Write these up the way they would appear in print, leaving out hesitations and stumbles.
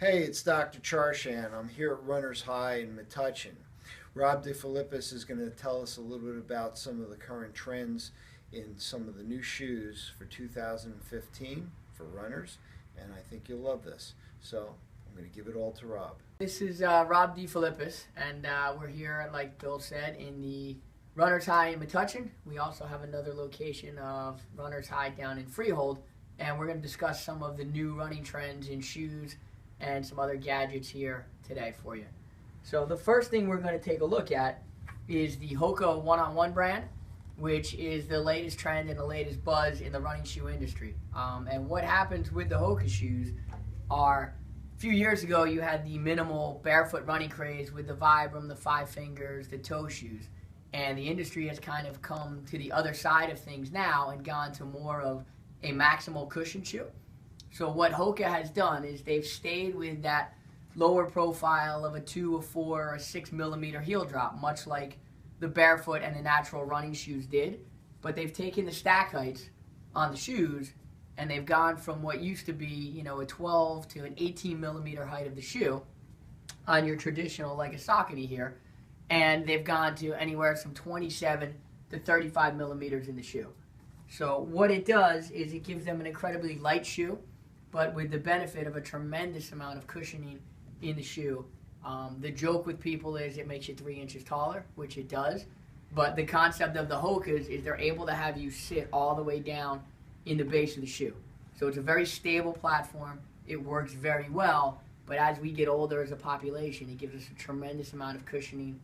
Hey, it's Dr. Charschan. I'm here at Runners High in Metuchen. Rob DeFilippis is going to tell us a little bit about some of the current trends in some of the new shoes for 2015 for runners, and I think you'll love this. So I'm going to give it all to Rob. This is Rob DeFilippis, and we're here, like Bill said, in the Runners High in Metuchen. We also have another location of Runners High down in Freehold, and we're going to discuss some of the new running trends in shoes and some other gadgets here today for you. So the first thing we're going to take a look at is the Hoka one-on-one brand, which is the latest trend and the latest buzz in the running shoe industry. And what happens with the Hoka shoes are, a few years ago you had the minimal barefoot running craze with the Vibram, the Five Fingers, the toe shoes. And the industry has kind of come to the other side of things now and gone to more of a maximal cushion shoe. So what Hoka has done is they've stayed with that lower profile of a 2, a 4, or a 6 millimeter heel drop, much like the barefoot and the natural running shoes did. But they've taken the stack heights on the shoes and they've gone from what used to be, a 12 to an 18 millimeter height of the shoe on your traditional, like a Saucony here, and they've gone to anywhere from 27 to 35 millimeters in the shoe. So what it does is it gives them an incredibly light shoe, but with the benefit of a tremendous amount of cushioning in the shoe. The joke with people is it makes you 3 inches taller, which it does, but the concept of the Hokas is they're able to have you sit all the way down in the base of the shoe. So it's a very stable platform. It works very well, but as we get older as a population, it gives us a tremendous amount of cushioning.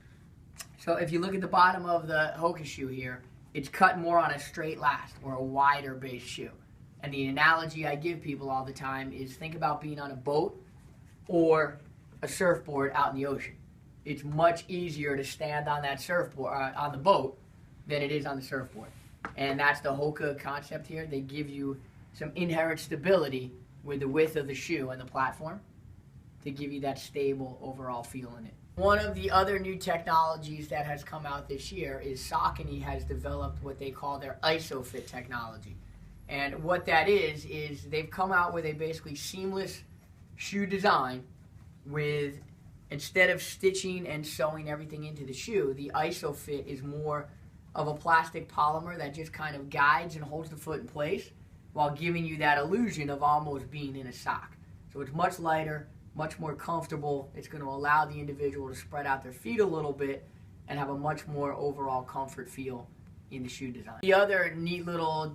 So if you look at the bottom of the Hoka shoe here, it's cut more on a straight last or a wider base shoe. And the analogy I give people all the time is think about being on a boat or a surfboard out in the ocean. It's much easier to stand on that surfboard, on the boat, than it is on the surfboard. And that's the Hoka concept here. They give you some inherent stability with the width of the shoe and the platform to give you that stable overall feel in it. One of the other new technologies that has come out this year is Saucony has developed what they call their ISOFIT technology. And what that is they've come out with a basically seamless shoe design with, instead of stitching and sewing everything into the shoe, the ISOFIT is more of a plastic polymer that just kind of guides and holds the foot in place while giving you that illusion of almost being in a sock. So it's much lighter, much more comfortable. It's going to allow the individual to spread out their feet a little bit and have a much more overall comfort feel in the shoe design. The other neat little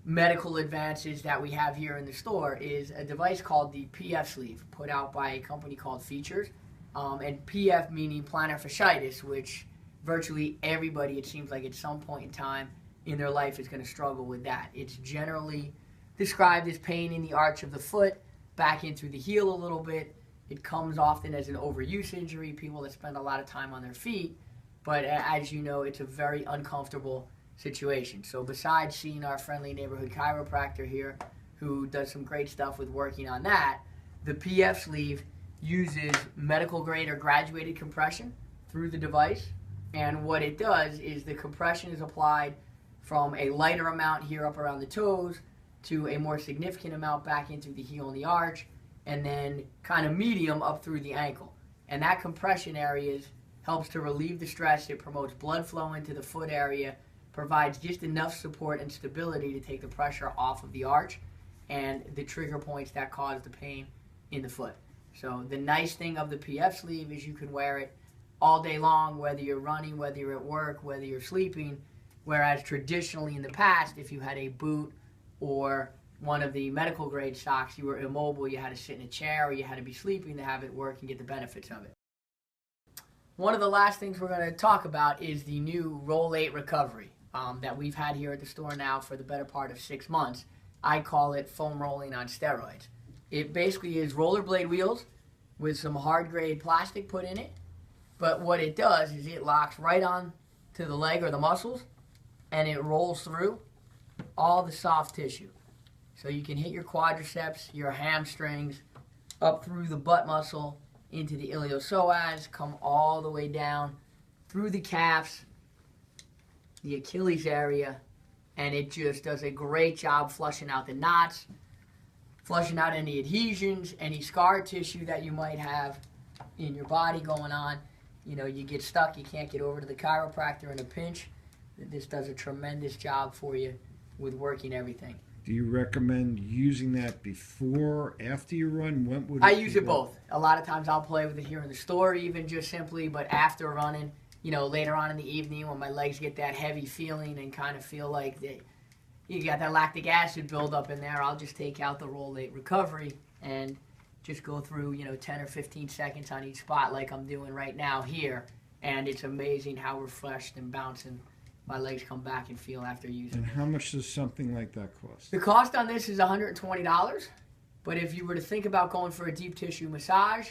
medical advances that we have here in the store is a device called the PF sleeve, put out by a company called Features. And PF meaning plantar fasciitis, which virtually everybody, it seems like at some point in time in their life, is going to struggle with that. It's generally described as pain in the arch of the foot, back in through the heel a little bit. It comes often as an overuse injury, people that spend a lot of time on their feet. But as you know, it's a very uncomfortable situation. So besides seeing our friendly neighborhood chiropractor here, who does some great stuff with working on that, the PF sleeve uses medical grade or graduated compression through the device. And what it does is the compression is applied from a lighter amount here up around the toes to a more significant amount back into the heel and the arch, and then kind of medium up through the ankle. And that compression area helps to relieve the stress. It promotes blood flow into the foot area, provides just enough support and stability to take the pressure off of the arch and the trigger points that cause the pain in the foot. So the nice thing of the PF sleeve is you can wear it all day long, whether you're running, whether you're at work, whether you're sleeping, whereas traditionally in the past, if you had a boot or one of the medical grade socks, you were immobile, you had to sit in a chair, or you had to be sleeping to have it work and get the benefits of it. One of the last things we're going to talk about is the new Roll 8 recovery that we've had here at the store now for the better part of 6 months. I call it foam rolling on steroids. It basically is rollerblade wheels with some hard grade plastic put in it, but what it does is it locks right on to the leg or the muscles and it rolls through all the soft tissue. So you can hit your quadriceps, your hamstrings, up through the butt muscle, into the iliopsoas, come all the way down through the calves, the Achilles area, and it just does a great job flushing out the knots, flushing out any adhesions, any scar tissue that you might have in your body going on. You know, you get stuck, you can't get over to the chiropractor in a pinch. This does a tremendous job for you with working everything. Do you recommend using that before, after you run? When would I use it both. A lot of times I'll play with it here in the store, even just simply, but after running, you know, later on in the evening when my legs get that heavy feeling and kind of feel like you got that lactic acid buildup in there, I'll just take out the Roll 8 Recovery and just go through, you know, 10 or 15 seconds on each spot like I'm doing right now here. And it's amazing how refreshed and bouncing my legs come back and feel after using And it. how much does something like that cost? The cost on this is $120, but if you were to think about going for a deep tissue massage,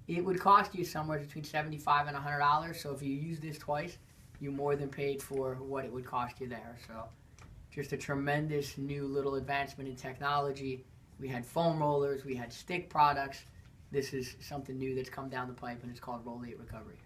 it would cost you somewhere between $75 and $100. So if you use this twice, you more than paid for what it would cost you there. So just a tremendous new little advancement in technology. We had foam rollers, we had stick products. This is something new that's come down the pipe, and it's called Roll 8 Recovery.